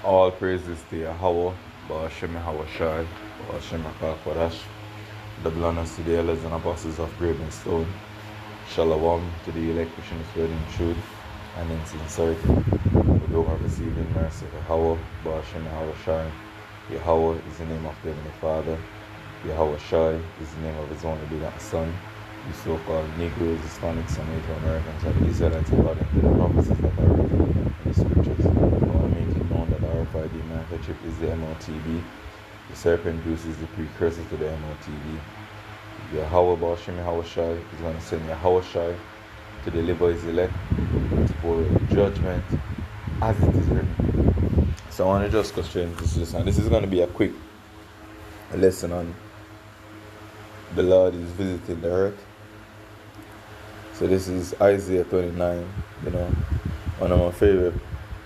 All praises to Yahweh, Ba'ashem Hawashai, Ba'ashem HaKakwadash, the blindness to the elders and apostles of Graven Stone, Shalom to the elect which is spread in truth and in sincerity. We do have received in mercy Yahweh, Ba'ashem Hawashai. Yahweh is the name of the Heavenly Father. Yahweh Shai is the name of his only begotten Son. You so-called Negroes, Hispanics, and Native Americans are the Israelites according to the prophecies that are written in the scriptures. I want to make it known that RFID microchip is the MOTB. The serpent juice is the precursor to the MOTB. Yahweh Ba'ashem Yahweh Shai is going to send Yahweh Shai to deliver his elect to pour judgment as it is written. So I want to just go straight into this lesson. This is going to be a quick lesson on the Lord is visiting the earth. So this is Isaiah 29, one of my favorite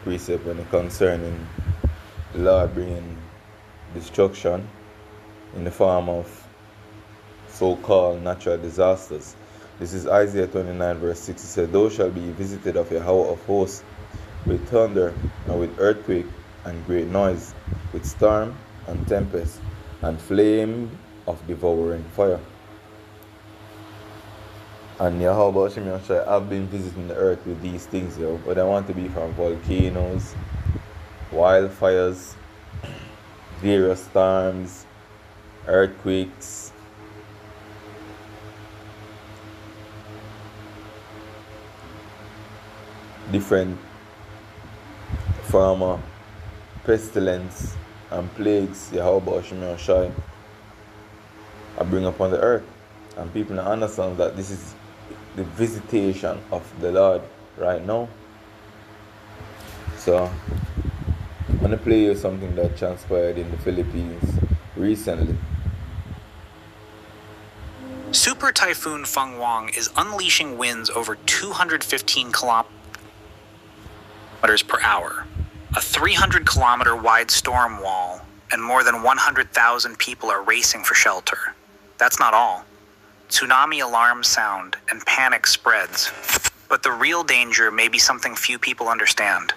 precepts when it concerning the Lord bringing destruction in the form of so-called natural disasters. This is Isaiah 29 verse 6. It said, "Thou shalt be visited of Yahweh of hosts with thunder and with earthquake and great noise, with storm and tempest and flame of devouring fire." And Yahweh Ba'ashem Yahweh, I've been visiting the earth with these things, but I want to be from volcanoes, wildfires, various storms, earthquakes, different form of pestilence and plagues. Yahweh Ba'ashem Yahweh I bring upon the earth. And people understand that this is the visitation of the Lord right now. So I'm going to play you something that transpired in the Philippines recently. Super Typhoon Fenghuang is unleashing winds over 215 kilometers per hour, a 300-kilometer wide storm wall, and more than 100,000 people are racing for shelter. That's not all. Tsunami alarms sound and panic spreads. But the real danger may be something few people understand.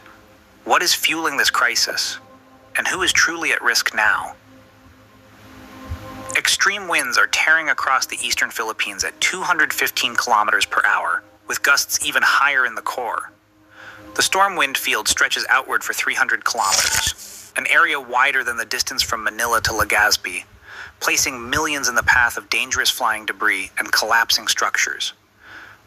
What is fueling this crisis? And who is truly at risk now? Extreme winds are tearing across the eastern Philippines at 215 kilometers per hour, with gusts even higher in the core. The storm wind field stretches outward for 300 kilometers, an area wider than the distance from Manila to Legazpi, placing millions in the path of dangerous flying debris and collapsing structures.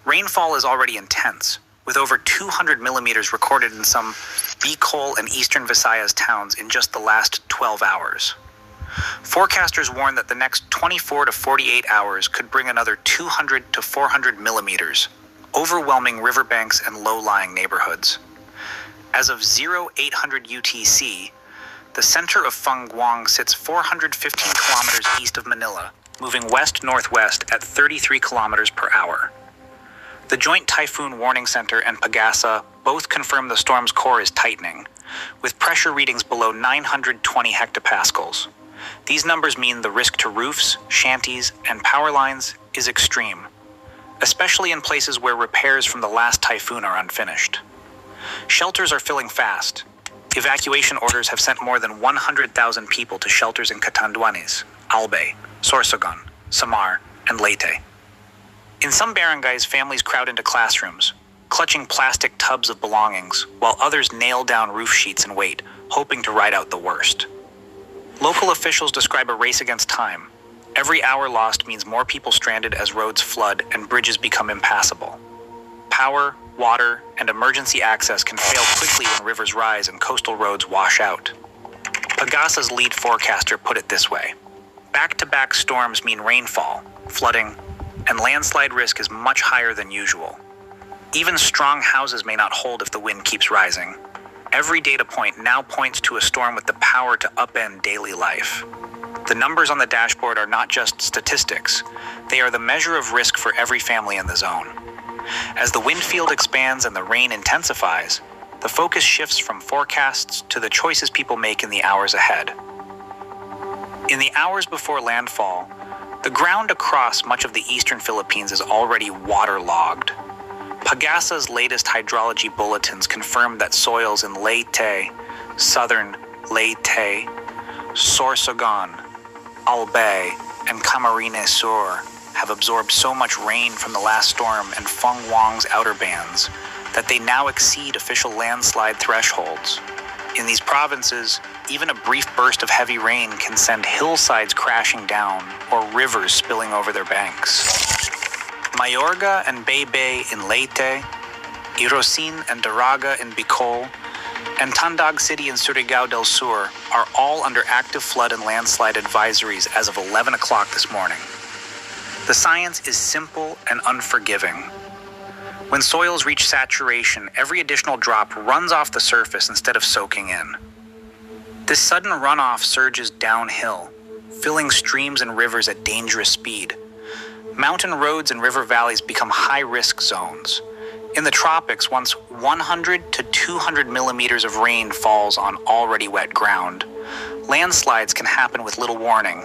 Rainfall is already intense, with over 200 millimeters recorded in some Bicol and eastern Visayas towns in just the last 12 hours. Forecasters warn that the next 24 to 48 hours could bring another 200 to 400 millimeters, overwhelming riverbanks and low-lying neighborhoods. As of 0800 UTC, the center of Fenghuang sits 415 kilometers east of Manila, moving west-northwest at 33 kilometers per hour. The Joint Typhoon Warning Center and Pagasa both confirm the storm's core is tightening, with pressure readings below 920 hectopascals. These numbers mean the risk to roofs, shanties, and power lines is extreme, especially in places where repairs from the last typhoon are unfinished. Shelters are filling fast. Evacuation orders have sent more than 100,000 people to shelters in Catanduanes, Albay, Sorsogon, Samar, and Leyte. In some barangays, families crowd into classrooms, clutching plastic tubs of belongings, while others nail down roof sheets and wait, hoping to ride out the worst. Local officials describe a race against time. Every hour lost means more people stranded as roads flood and bridges become impassable. Power, water, and emergency access can fail quickly when rivers rise and coastal roads wash out. Pagasa's lead forecaster put it this way: back-to-back storms mean rainfall, flooding, and landslide risk is much higher than usual. Even strong houses may not hold if the wind keeps rising. Every data point now points to a storm with the power to upend daily life. The numbers on the dashboard are not just statistics. They are the measure of risk for every family in the zone. As the wind field expands and the rain intensifies, the focus shifts from forecasts to the choices people make in the hours ahead. In the hours before landfall, the ground across much of the eastern Philippines is already waterlogged. Pagasa's latest hydrology bulletins confirm that soils in Leyte, southern Leyte, Sorsogon, Albay, and Camarines Sur have absorbed so much rain from the last storm and Feng Huang's outer bands that they now exceed official landslide thresholds. In these provinces, even a brief burst of heavy rain can send hillsides crashing down or rivers spilling over their banks. Mayorga and Beybey in Leyte, Irosin and Daraga in Bicol, and Tandag City in Surigao del Sur are all under active flood and landslide advisories as of 11 o'clock this morning. The science is simple and unforgiving. When soils reach saturation, every additional drop runs off the surface instead of soaking in. This sudden runoff surges downhill, filling streams and rivers at dangerous speed. Mountain roads and river valleys become high-risk zones. In the tropics, once 100 to 200 millimeters of rain falls on already wet ground, landslides can happen with little warning.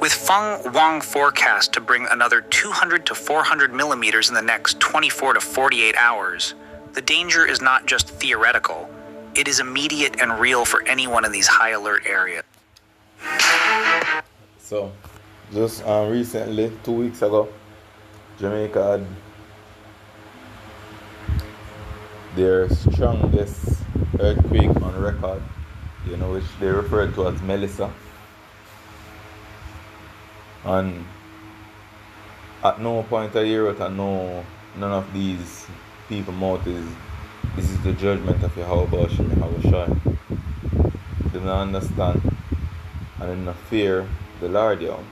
With Feng Huang forecast to bring another 200 to 400 millimeters in the next 24 to 48 hours, the danger is not just theoretical, it is immediate and real for anyone in these high alert areas. So, just recently, 2 weeks ago, Jamaica had their strongest earthquake on record, which they refer to as Melissa. And at no point I hear it, none of these people mouth this is the judgment of Yahweh Hashem Yahweh Shai. They don't understand and they don't fear the Lord, Them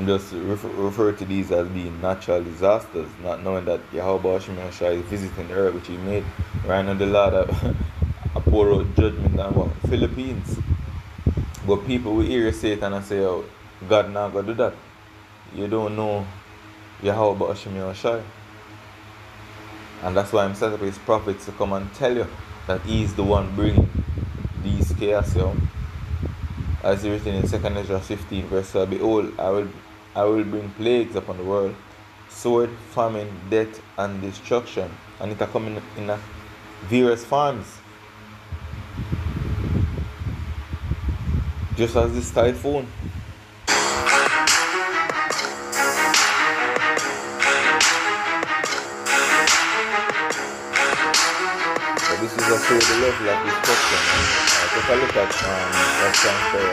just refer to these as being natural disasters, not knowing that Yahweh Hashem Yahweh Shai is visiting the earth, which He made. Right now the Lord a pour out judgment on what? Philippines. But people will hear Satan and say, oh, God not going to do that. You don't know Yahweh Hashem Yahweh Shai. And that's why I'm set up His prophets to come and tell you that He's the one bringing these chaos, As written in 2 Ezra 15 verse 12, behold, I will bring plagues upon the world, sword, famine, death, and destruction. And it will come in various forms. Just as this typhoon. So this is a show the level of destruction. Take a look at that transfer.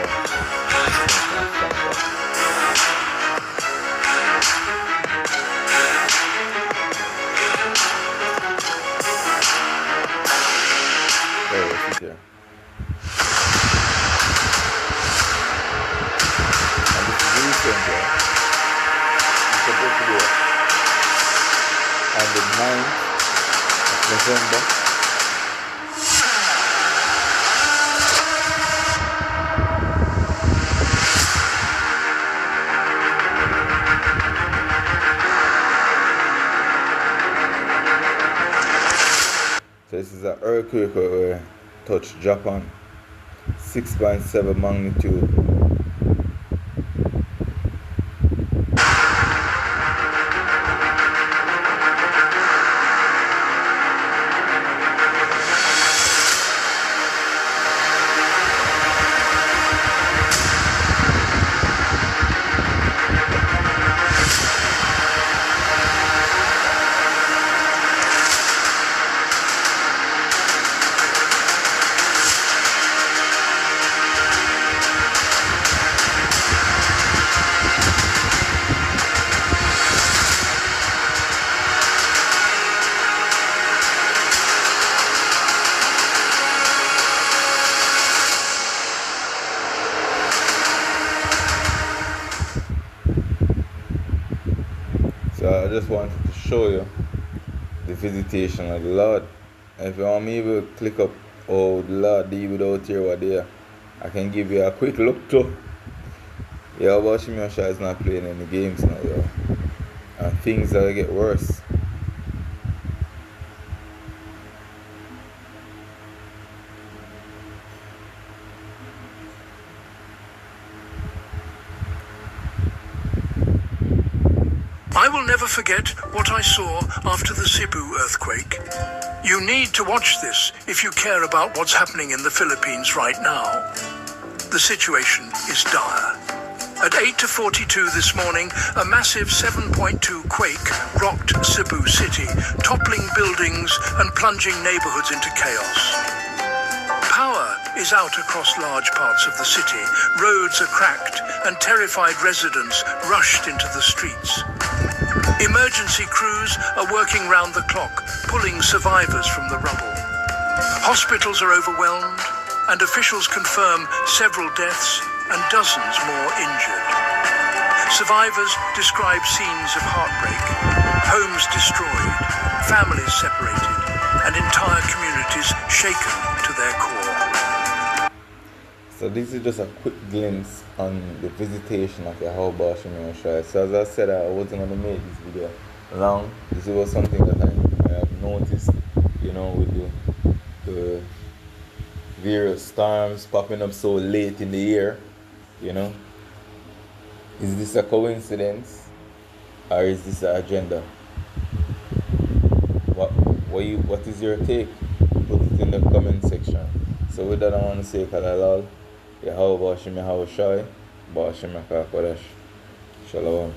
There, let's see here. Supposed to do it on the 9th of November. So this is an earthquake where touched Japan, 6.7 magnitude. So I just wanted to show you the visitation of the Lord. And if you want me to click up how the Lord deal without here or there, I can give you a quick look too. Yahweh Hashem Yahweh Shai is not playing any games now, and things will get worse. will never forget what I saw after the Cebu earthquake. You need to watch this if you care about what's happening in the Philippines right now. The situation is dire. At 8:42 this morning, a massive 7.2 quake rocked Cebu City, toppling buildings and plunging neighborhoods into chaos. Power is out across large parts of the city. Roads are cracked and terrified residents rushed into the streets. Emergency crews are working round the clock, pulling survivors from the rubble. Hospitals are overwhelmed, and officials confirm several deaths and dozens more injured. Survivors describe scenes of heartbreak, homes destroyed, families separated, and entire communities shaken to their core. So this is just a quick glimpse on the visitation of Yahweh Shemel Shai. So as I said, I wasn't going to make this video long. This was something that I have noticed, you know, with the various storms popping up so late in the year, you know. Is this a coincidence or is this an agenda? What is your take? Put it in the comment section. So with that, I want to say Kalalal, Yahweh Shemel Shai, Ba Shem HaKadosh. Shalom.